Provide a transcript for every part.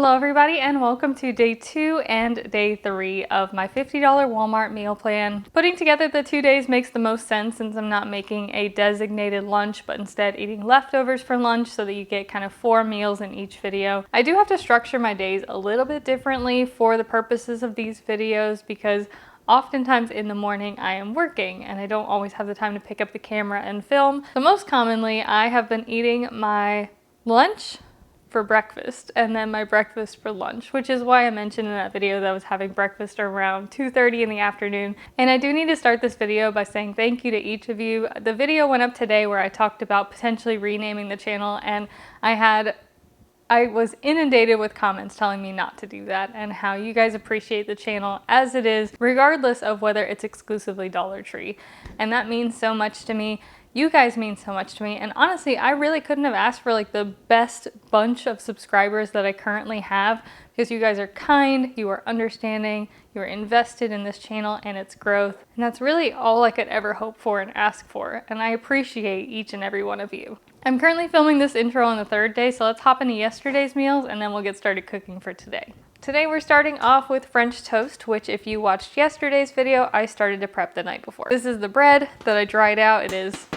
Hello everybody and welcome to day 2 and day 3 of my $50 Walmart meal plan. Putting together the 2 days makes the most sense since I'm not making a designated lunch but instead eating leftovers for lunch so that you get kind of 4 meals in each video. I do have to structure my days a little bit differently for the purposes of these videos because oftentimes in the morning I am working and I don't always have the time to pick up the camera and film. So most commonly I have been eating my lunch for breakfast and then my breakfast for lunch, which is why I mentioned in that video that I was having breakfast around 2:30 in the afternoon. And I do need to start this video by saying thank you to each of you. The video went up today where I talked about potentially renaming the channel, and I was inundated with comments telling me not to do that and how you guys appreciate the channel as it is, regardless of whether it's exclusively Dollar Tree. And that means so much to me. You guys mean so much to me, and honestly, I really couldn't have asked for like the best bunch of subscribers that I currently have because you guys are kind, you are understanding, you are invested in this channel and its growth, and that's really all I could ever hope for and ask for, and I appreciate each and every one of you. I'm currently filming this intro on the 3rd day, so let's hop into yesterday's meals and then we'll get started cooking for today. Today we're starting off with French toast, which if you watched yesterday's video, I started to prep the night before. This is the bread that I dried out. It is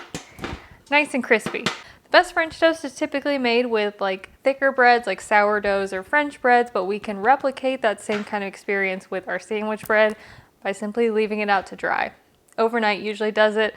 nice and crispy. The best French toast is typically made with like thicker breads like sourdoughs or French breads, but we can replicate that same kind of experience with our sandwich bread by simply leaving it out to dry. Overnight usually does it.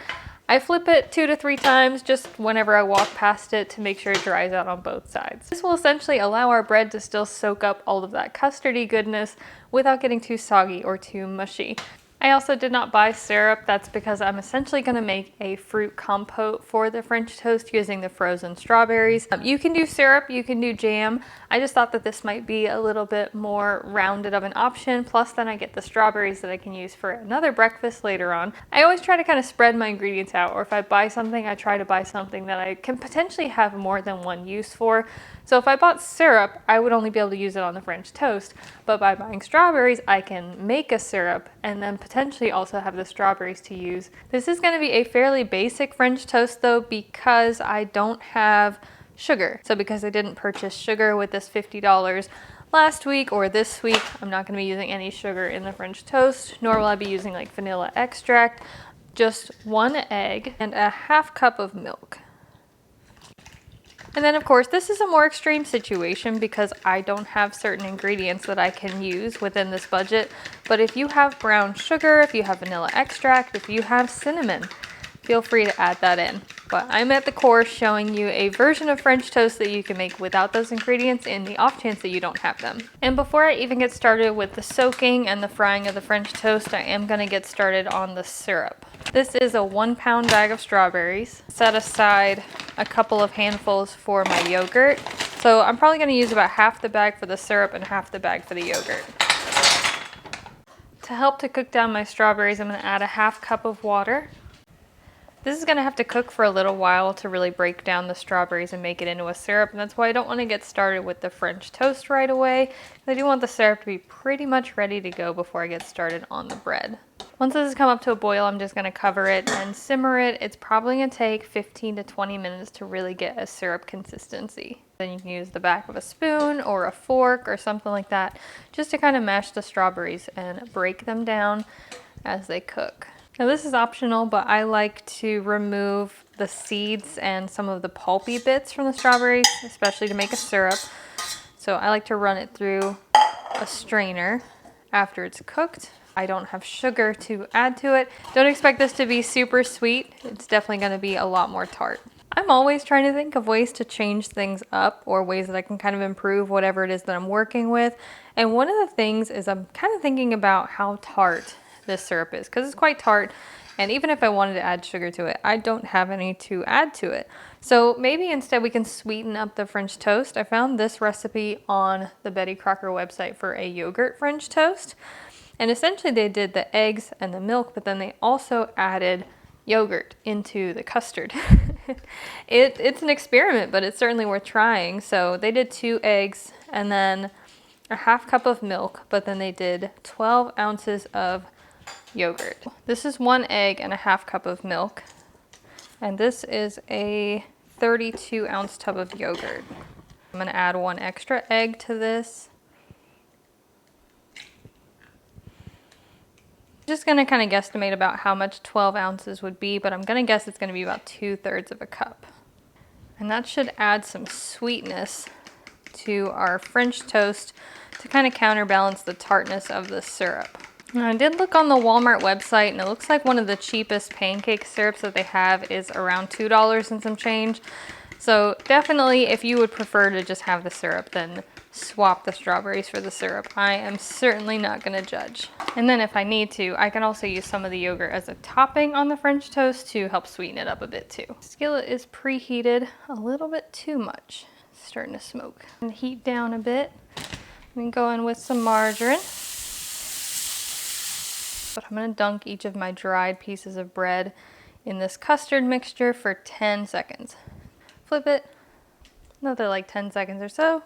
I flip it 2 to 3 times just whenever I walk past it to make sure it dries out on both sides. This will essentially allow our bread to still soak up all of that custardy goodness without getting too soggy or too mushy. I also did not buy syrup. That's because I'm essentially going to make a fruit compote for the French toast using the frozen strawberries. You can do syrup, you can do jam. I just thought that this might be a little bit more rounded of an option. Plus then I get the strawberries that I can use for another breakfast later on. I always try to kind of spread my ingredients out, or if I buy something, I try to buy something that I can potentially have more than one use for. So if I bought syrup, I would only be able to use it on the French toast, but by buying strawberries, I can make a syrup and then potentially also have the strawberries to use. This is going to be a fairly basic French toast though, because I don't have sugar. So because I didn't purchase sugar with this $50 last week or this week, I'm not going to be using any sugar in the French toast, nor will I be using like vanilla extract, just 1 egg and a ½ cup of milk. And then of course, this is a more extreme situation because I don't have certain ingredients that I can use within this budget. But if you have brown sugar, if you have vanilla extract, if you have cinnamon, feel free to add that in. But I'm at the course showing you a version of French toast that you can make without those ingredients in the off chance that you don't have them. And before I even get started with the soaking and the frying of the French toast, I am going to get started on the syrup. This is a 1 pound bag of strawberries. Set aside a couple of handfuls for my yogurt. So I'm probably going to use about half the bag for the syrup and half the bag for the yogurt. To help to cook down my strawberries, I'm going to add a ½ cup of water. This is going to have to cook for a little while to really break down the strawberries and make it into a syrup, and that's why I don't want to get started with the French toast right away. I do want the syrup to be pretty much ready to go before I get started on the bread. Once this has come up to a boil, I'm just going to cover it and simmer it. It's probably going to take 15 to 20 minutes to really get a syrup consistency. Then you can use the back of a spoon or a fork or something like that just to kind of mash the strawberries and break them down as they cook. Now this is optional, but I like to remove the seeds and some of the pulpy bits from the strawberries, especially to make a syrup. So I like to run it through a strainer after it's cooked. I don't have sugar to add to it. Don't expect this to be super sweet. It's definitely going to be a lot more tart. I'm always trying to think of ways to change things up or ways that I can kind of improve whatever it is that I'm working with. And one of the things is I'm kind of thinking about how tart this syrup is, because it's quite tart, and even if I wanted to add sugar to it, I don't have any to add to it. So maybe instead we can sweeten up the French toast. I found this recipe on the Betty Crocker website for a yogurt French toast, and essentially they did the eggs and the milk, but then they also added yogurt into the custard. It's an experiment, but it's certainly worth trying. So they did 2 eggs and then a ½ cup of milk, but then they did 12 ounces of yogurt. This is 1 egg and a ½ cup of milk, and this is a 32 ounce tub of yogurt. I'm going to add 1 extra egg to this, Just gonna kind of guesstimate about how much 12 ounces would be, but I'm gonna guess it's gonna be about 2/3 of a cup. And that should add some sweetness to our French toast to kind of counterbalance the tartness of the syrup. Now, I did look on the Walmart website, and it looks like one of the cheapest pancake syrups that they have is around $2 and some change. So definitely, if you would prefer to just have the syrup, then swap the strawberries for the syrup. I am certainly not going to judge. And then if I need to, I can also use some of the yogurt as a topping on the French toast to help sweeten it up a bit too. Skillet is preheated a little bit too much. It's starting to smoke. And heat down a bit. We go in with some margarine. But I'm going to dunk each of my dried pieces of bread in this custard mixture for 10 seconds. Flip it, another like 10 seconds or so.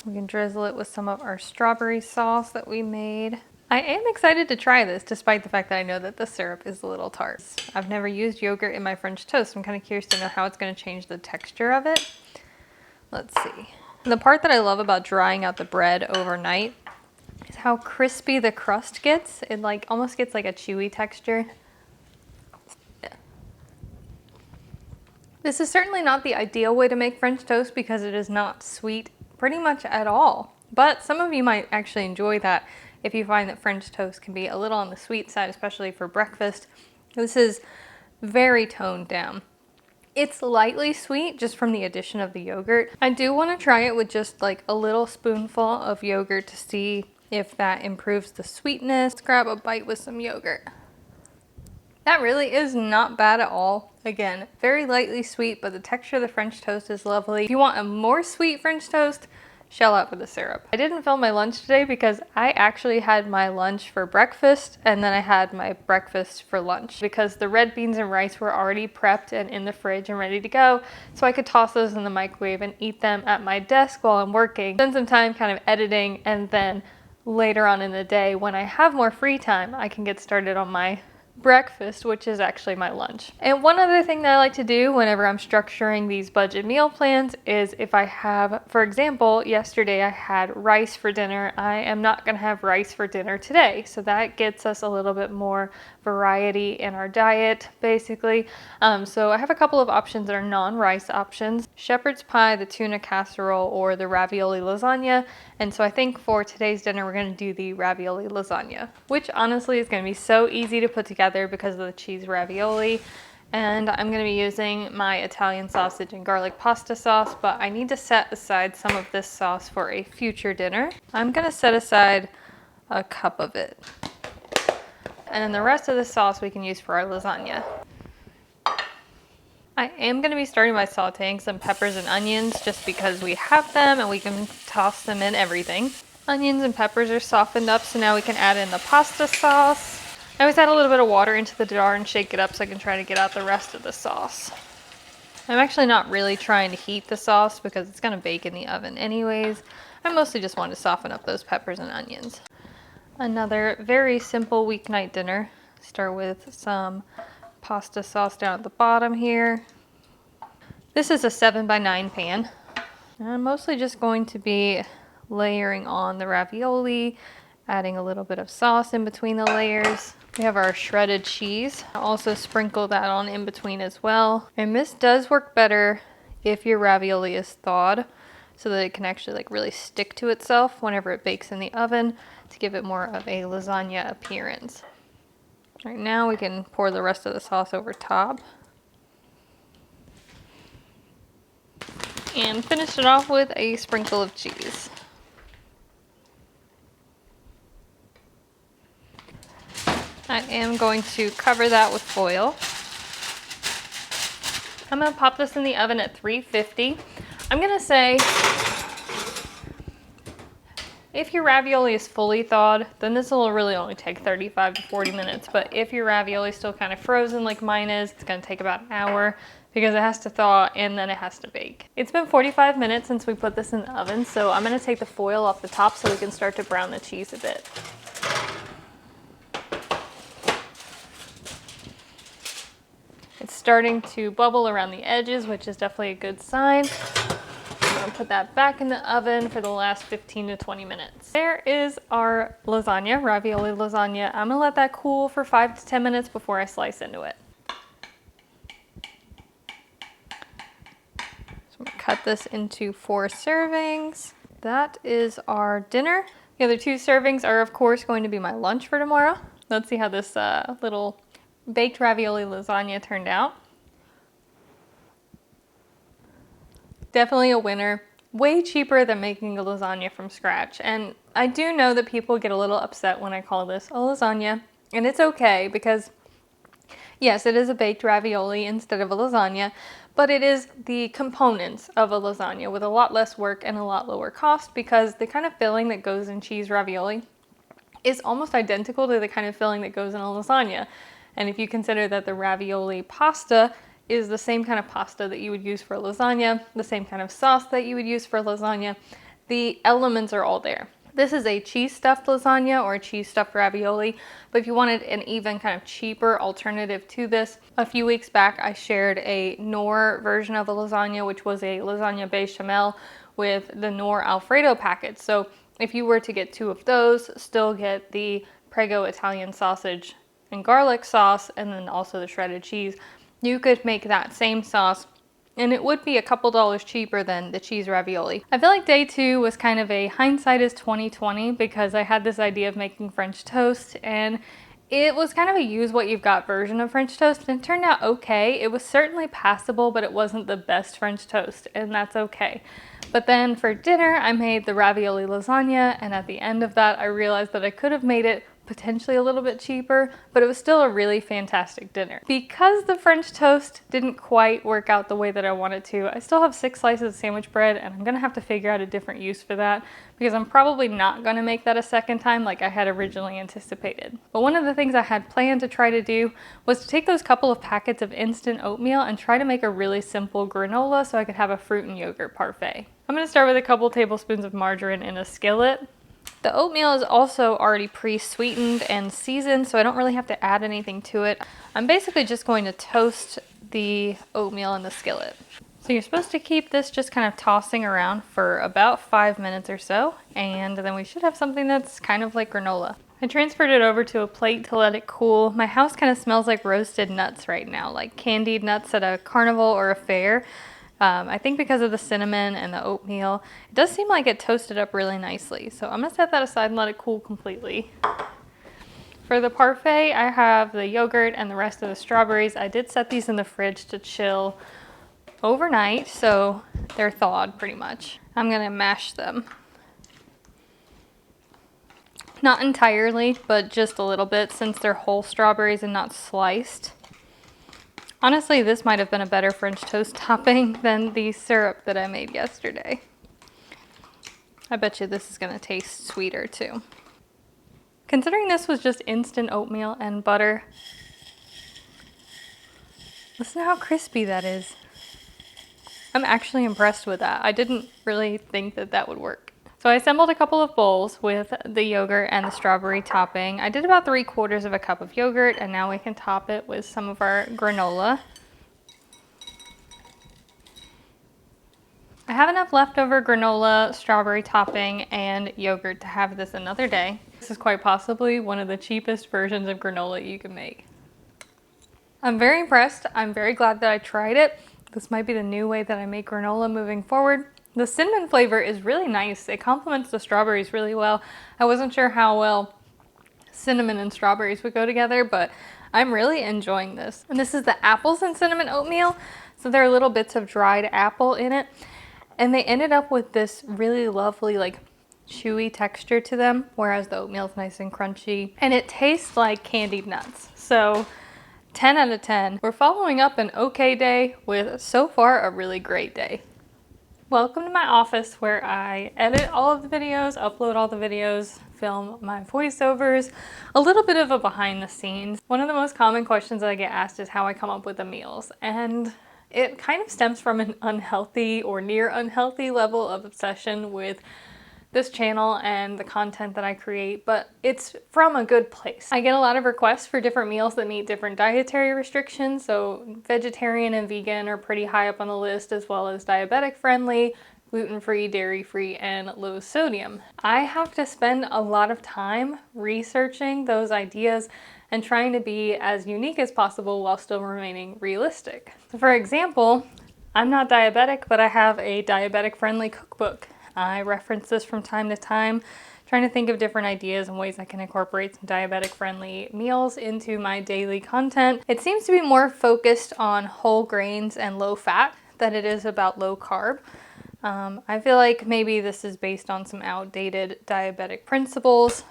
We can drizzle it with some of our strawberry sauce that we made. I am excited to try this, despite the fact that I know that the syrup is a little tart. I've never used yogurt in my French toast. I'm kind of curious to know how it's going to change the texture of it. Let's see. The part that I love about drying out the bread overnight is how crispy the crust gets. It like almost gets like a chewy texture. Yeah. This is certainly not the ideal way to make French toast because it is not sweet pretty much at all. But some of you might actually enjoy that if you find that French toast can be a little on the sweet side, especially for breakfast. This is very toned down. It's lightly sweet just from the addition of the yogurt. I do want to try it with just like a little spoonful of yogurt to see if that improves the sweetness. Let's grab a bite with some yogurt. That really is not bad at all. Again, very lightly sweet, but the texture of the French toast is lovely. If you want a more sweet French toast, shell out for the syrup. I didn't film my lunch today because I actually had my lunch for breakfast and then I had my breakfast for lunch because the red beans and rice were already prepped and in the fridge and ready to go, so I could toss those in the microwave and eat them at my desk while I'm working. Spend some time kind of editing, and then later on in the day when I have more free time, I can get started on my breakfast, which is actually my lunch. And one other thing that I like to do whenever I'm structuring these budget meal plans is if I have, for example, yesterday I had rice for dinner, I am not going to have rice for dinner today. So that gets us a little bit more variety in our diet, basically. So I have a couple of options that are non-rice options: shepherd's pie, the tuna casserole, or the ravioli lasagna. And so I think for today's dinner, we're going to do the ravioli lasagna, which honestly is going to be so easy to put together because of the cheese ravioli. And I'm going to be using my Italian sausage and garlic pasta sauce, but I need to set aside some of this sauce for a future dinner. I'm going to set aside a cup of it. And then the rest of the sauce we can use for our lasagna. I am going to be starting by sauteing some peppers and onions just because we have them and we can toss them in everything. Onions and peppers are softened up, so now we can add in the pasta sauce. I always add a little bit of water into the jar and shake it up so I can try to get out the rest of the sauce. I'm actually not really trying to heat the sauce because it's going to bake in the oven anyways. I mostly just want to soften up those peppers and onions. Another very simple weeknight dinner. Start with some pasta sauce down at the bottom here. This is a 7x9 pan. And I'm mostly just going to be layering on the ravioli, adding a little bit of sauce in between the layers. We have our shredded cheese. I'll also sprinkle that on in between as well. And this does work better if your ravioli is thawed, so that it can actually like really stick to itself whenever it bakes in the oven to give it more of a lasagna appearance. Right now we can pour the rest of the sauce over top. And finish it off with a sprinkle of cheese. I am going to cover that with foil. I'm going to pop this in the oven at 350. I'm going to say if your ravioli is fully thawed, then this will really only take 35 to 40 minutes. But if your ravioli is still kind of frozen like mine is, it's going to take about an hour because it has to thaw and then it has to bake. It's been 45 minutes since we put this in the oven, so I'm going to take the foil off the top so we can start to brown the cheese a bit. starting to bubble around the edges, which is definitely a good sign. I'm gonna put that back in the oven for the last 15 to 20 minutes. There is our lasagna, ravioli lasagna. I'm gonna let that cool for 5 to 10 minutes before I slice into it. So I'm gonna cut this into 4 servings. That is our dinner. The other 2 servings are of course going to be my lunch for tomorrow. Let's see how this little baked ravioli lasagna turned out. Definitely a winner. Way cheaper than making a lasagna from scratch. And I do know that people get a little upset when I call this a lasagna. And it's okay because, yes, it is a baked ravioli instead of a lasagna, but it is the components of a lasagna with a lot less work and a lot lower cost, because the kind of filling that goes in cheese ravioli is almost identical to the kind of filling that goes in a lasagna. And if you consider that the ravioli pasta is the same kind of pasta that you would use for lasagna, the same kind of sauce that you would use for lasagna, the elements are all there. This is a cheese stuffed lasagna or a cheese stuffed ravioli, but if you wanted an even kind of cheaper alternative to this, a few weeks back I shared a Knorr version of a lasagna, which was a lasagna bechamel with the Knorr Alfredo packets. So if you were to get 2 of those, still get the Prego Italian sausage and garlic sauce, and then also the shredded cheese, you could make that same sauce and it would be a couple dollars cheaper than the cheese ravioli. I feel like day 2 was kind of a hindsight is 2020, because I had this idea of making French toast and it was kind of a use what you've got version of French toast, and it turned out okay. It was certainly passable, but it wasn't the best French toast, and that's okay. But then for dinner, I made the ravioli lasagna, and at the end of that, I realized that I could have made it potentially a little bit cheaper, but it was still a really fantastic dinner. Because the French toast didn't quite work out the way that I wanted to, I still have 6 slices of sandwich bread, and I'm gonna have to figure out a different use for that, because I'm probably not gonna make that a second time like I had originally anticipated. But one of the things I had planned to try to do was to take those couple of packets of instant oatmeal and try to make a really simple granola so I could have a fruit and yogurt parfait. I'm gonna start with a couple tablespoons of margarine in a skillet. The oatmeal is also already pre-sweetened and seasoned, so I don't really have to add anything to it. I'm basically just going to toast the oatmeal in the skillet. So you're supposed to keep this just kind of tossing around for about 5 minutes or so, and then we should have something that's kind of like granola. I transferred it over to a plate to let it cool. My house kind of smells like roasted nuts right now, like candied nuts at a carnival or a fair. I think because of the cinnamon and the oatmeal, it does seem like it toasted up really nicely. So I'm gonna set that aside and let it cool completely. For the parfait, I have the yogurt and the rest of the strawberries. I did set these in the fridge to chill overnight, so they're thawed pretty much. I'm gonna mash them. Not entirely, but just a little bit, since they're whole strawberries and not sliced. Honestly, this might have been a better French toast topping than the syrup that I made yesterday. I bet you this is gonna taste sweeter too. Considering this was just instant oatmeal and butter, listen to how crispy that is. I'm actually impressed with that. I didn't really think that that would work. So I assembled a couple of bowls with the yogurt and the strawberry topping. I did about 3/4 of a cup of yogurt, and now we can top it with some of our granola. I have enough leftover granola, strawberry topping, and yogurt to have this another day. This is quite possibly one of the cheapest versions of granola you can make. I'm very impressed. I'm very glad that I tried it. This might be the new way that I make granola moving forward. The cinnamon flavor is really nice. It complements the strawberries really well. I wasn't sure how well cinnamon and strawberries would go together, but I'm really enjoying this. And this is the apples and cinnamon oatmeal. So there are little bits of dried apple in it. And they ended up with this really lovely, like, chewy texture to them, whereas the oatmeal is nice and crunchy. And it tastes like candied nuts. So 10 out of 10. We're following up an okay day with, so far, a really great day. Welcome to my office where I edit all of the videos, upload all the videos, film my voiceovers, a little bit of a behind the scenes. One of the most common questions that I get asked is how I come up with the meals, and it kind of stems from an unhealthy or near unhealthy level of obsession with this channel and the content that I create, but it's from a good place. I get a lot of requests for different meals that meet different dietary restrictions, so vegetarian and vegan are pretty high up on the list, as well as diabetic friendly, gluten-free, dairy-free, and low sodium. I have to spend a lot of time researching those ideas and trying to be as unique as possible while still remaining realistic. So for example, I'm not diabetic, but I have a diabetic-friendly cookbook. I reference this from time to time, trying to think of different ideas and ways I can incorporate some diabetic-friendly meals into my daily content. It seems to be more focused on whole grains and low fat than it is about low carb. I feel like maybe this is based on some outdated diabetic principles.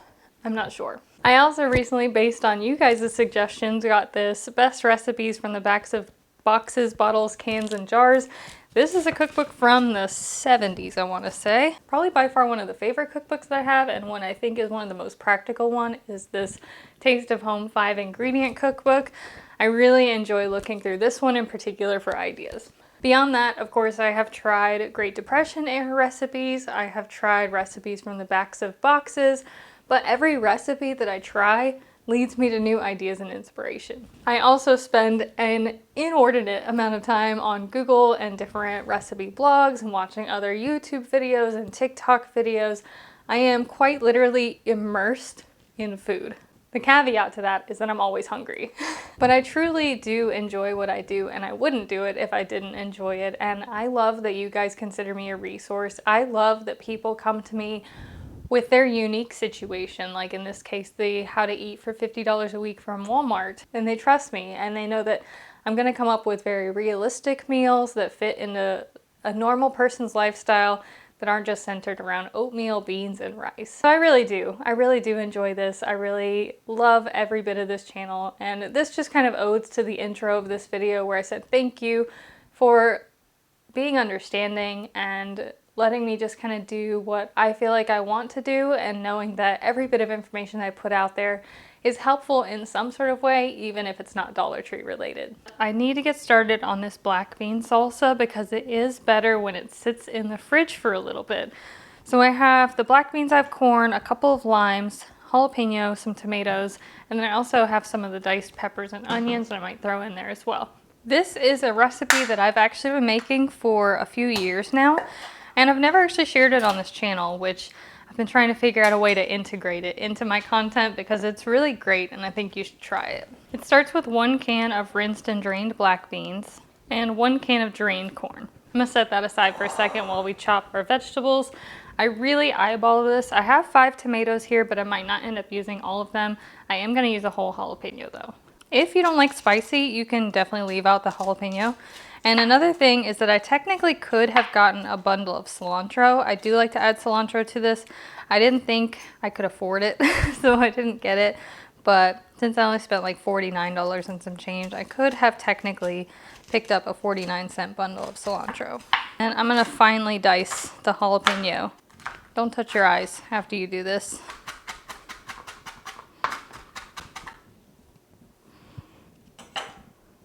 I'm not sure. I also recently, based on you guys' suggestions, got this best recipes from the backs of boxes, bottles, cans, and jars. This is a cookbook from the 70s, I want to say. Probably by far one of the favorite cookbooks that I have, and one I think is one of the most practical one is this Taste of Home 5-ingredient cookbook. I really enjoy looking through this one in particular for ideas. Beyond that, of course, I have tried Great Depression era recipes. I have tried recipes from the backs of boxes, but every recipe that I try leads me to new ideas and inspiration. I also spend an inordinate amount of time on Google and different recipe blogs and watching other YouTube videos and TikTok videos. I am quite literally immersed in food. The caveat to that is that I'm always hungry. But I truly do enjoy what I do, and I wouldn't do it if I didn't enjoy it. And I love that you guys consider me a resource. I love that people come to me with their unique situation, like in this case, the how to eat for $50 a week from Walmart. And they trust me, and they know that I'm gonna come up with very realistic meals that fit into a normal person's lifestyle, that aren't just centered around oatmeal, beans, and rice. So I really do enjoy this. I really love every bit of this channel, and this just kind of odes to the intro of this video where I said thank you for being understanding and letting me just kind of do what I feel like I want to do, and knowing that every bit of information I put out there is helpful in some sort of way, even if it's not Dollar Tree related. I need to get started on this black bean salsa because it is better when it sits in the fridge for a little bit. So I have the black beans, I have corn, a couple of limes, jalapeno, some tomatoes, and then I also have some of the diced peppers and onions that I might throw in there as well. This is a recipe that I've actually been making for a few years now, and I've never actually shared it on this channel, which I've been trying to figure out a way to integrate it into my content because it's really great and I think you should try it. It starts with 1 can of rinsed and drained black beans and 1 can of drained corn. I'm gonna set that aside for a second while we chop our vegetables. I really eyeball this. I have 5 tomatoes here, but I might not end up using all of them. I am gonna use a whole jalapeno though. If you don't like spicy, you can definitely leave out the jalapeno. And another thing is that I technically could have gotten a bundle of cilantro. I do like to add cilantro to this. I didn't think I could afford it, so I didn't get it. But since I only spent like $49 and some change, I could have technically picked up a 49-cent bundle of cilantro. And I'm gonna finely dice the jalapeno. Don't touch your eyes after you do this.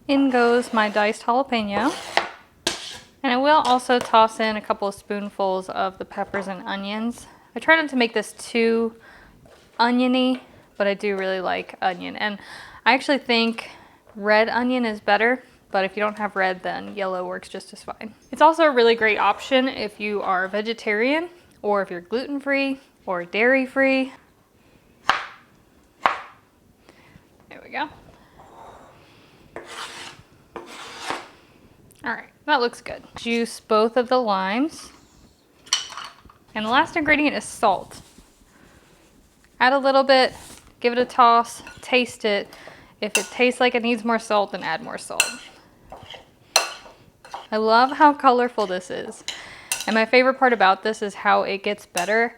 In goes my diced jalapeno. And I will also toss in a couple of spoonfuls of the peppers and onions. I try not to make this too oniony, but I do really like onion. And I actually think red onion is better, but if you don't have red, then yellow works just as fine. It's also a really great option if you are vegetarian, or if you're gluten-free or dairy-free. There we go. All right, that looks good. Juice both of the limes. And the last ingredient is salt. Add a little bit, give it a toss, taste it. If it tastes like it needs more salt, then add more salt. I love how colorful this is. And my favorite part about this is how it gets better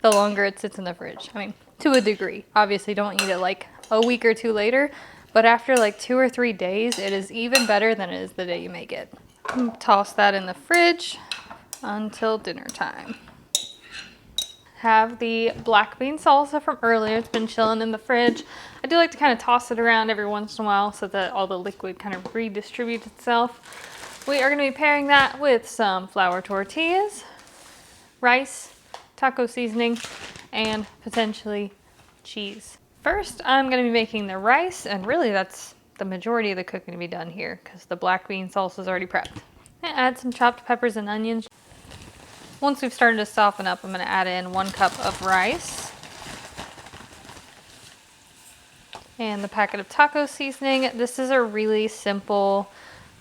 the longer it sits in the fridge. I mean, to a degree. Obviously, don't eat it like a week or two later. But after like 2 or 3 days, it is even better than it is the day you make it. Toss that in the fridge until dinner time. Have the black bean salsa from earlier. It's been chilling in the fridge. I do like to kind of toss it around every once in a while so that all the liquid kind of redistributes itself. We are going to be pairing that with some flour tortillas, rice, taco seasoning, and potentially cheese. First, I'm going to be making the rice, and really that's the majority of the cooking to be done here because the black bean salsa is already prepped. And add some chopped peppers and onions. Once we've started to soften up, I'm going to add in 1 cup of rice and the packet of taco seasoning. This is a really simple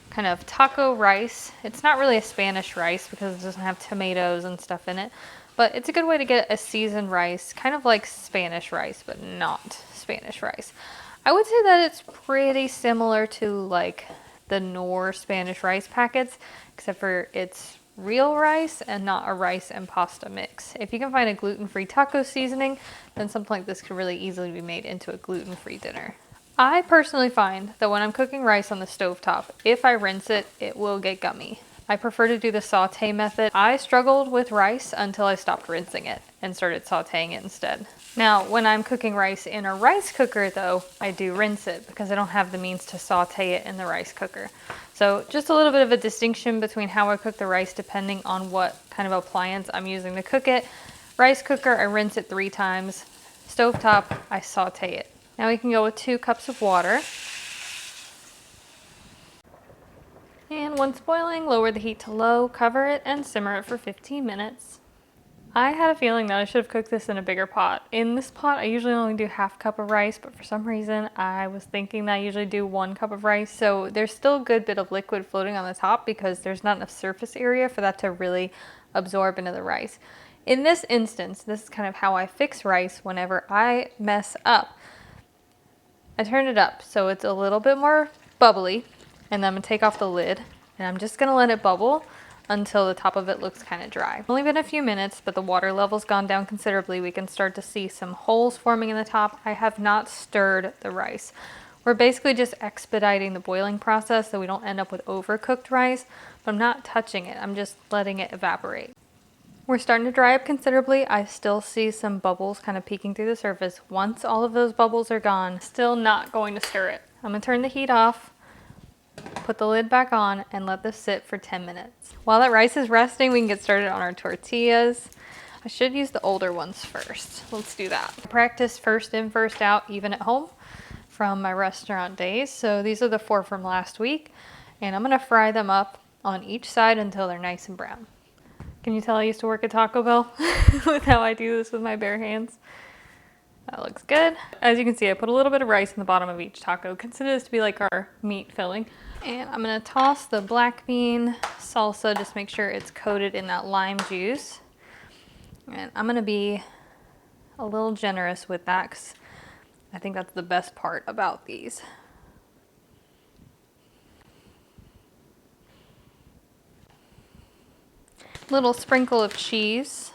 kind of taco rice. It's not really a Spanish rice because it doesn't have tomatoes and stuff in it, but it's a good way to get a seasoned rice, kind of like Spanish rice, but not Spanish rice. I would say that it's pretty similar to like the Knorr Spanish rice packets, except for it's real rice and not a rice and pasta mix. If you can find a gluten-free taco seasoning, then something like this could really easily be made into a gluten-free dinner. I personally find that when I'm cooking rice on the stovetop, if I rinse it, it will get gummy. I prefer to do the saute method. I struggled with rice until I stopped rinsing it and started sauteing it instead. Now, when I'm cooking rice in a rice cooker though, I do rinse it because I don't have the means to saute it in the rice cooker. So just a little bit of a distinction between how I cook the rice depending on what kind of appliance I'm using to cook it. Rice cooker, I rinse it 3 times. Stovetop, I saute it. Now we can go with 2 cups of water. And once boiling, lower the heat to low, cover it, and simmer it for 15 minutes. I had a feeling that I should have cooked this in a bigger pot. In this pot, I usually only do ½ cup of rice, but for some reason, I was thinking that I usually do 1 cup of rice. So there's still a good bit of liquid floating on the top because there's not enough surface area for that to really absorb into the rice. In this instance, this is kind of how I fix rice whenever I mess up. I turn it up so it's a little bit more bubbly, and then I'm gonna take off the lid and I'm just gonna let it bubble until the top of it looks kind of dry. Only been a few minutes, but the water level's gone down considerably. We can start to see some holes forming in the top. I have not stirred the rice. We're basically just expediting the boiling process so we don't end up with overcooked rice, but I'm not touching it. I'm just letting it evaporate. We're starting to dry up considerably. I still see some bubbles kind of peeking through the surface. Once all of those bubbles are gone, still not going to stir it. I'm gonna turn the heat off, put the lid back on, and let this sit for 10 minutes. While that rice is resting, we can get started on our tortillas. I should use the older ones first. Let's do that. I practice first in, first out, even at home from my restaurant days. So these are the 4 from last week, and I'm gonna fry them up on each side until they're nice and brown. Can you tell I used to work at Taco Bell with how I do this with my bare hands? That looks good. As you can see, I put a little bit of rice in the bottom of each taco. Consider this to be like our meat filling. And I'm gonna toss the black bean salsa, just make sure it's coated in that lime juice. And I'm gonna be a little generous with that because I think that's the best part about these. Little sprinkle of cheese,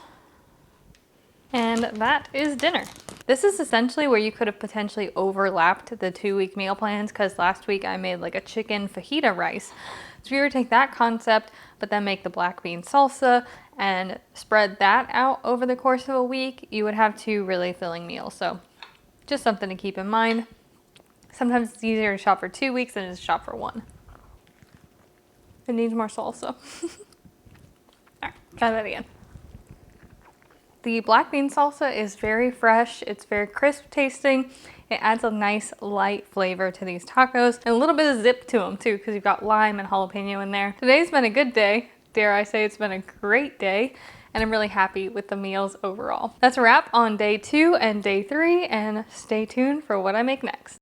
and that is dinner. This is essentially where you could have potentially overlapped the 2-week meal plans because last week I made like a chicken fajita rice. So if you were to take that concept, but then make the black bean salsa and spread that out over the course of a week, you would have 2 really filling meals. So just something to keep in mind. Sometimes it's easier to shop for 2 weeks than it is to shop for 1. It needs more salsa. Try that again. The black bean salsa is very fresh. It's very crisp tasting. It adds a nice light flavor to these tacos and a little bit of zip to them too because you've got lime and jalapeno in there. Today's been a good day. Dare I say it's been a great day, and I'm really happy with the meals overall. That's a wrap on day 2 and day 3, and stay tuned for what I make next.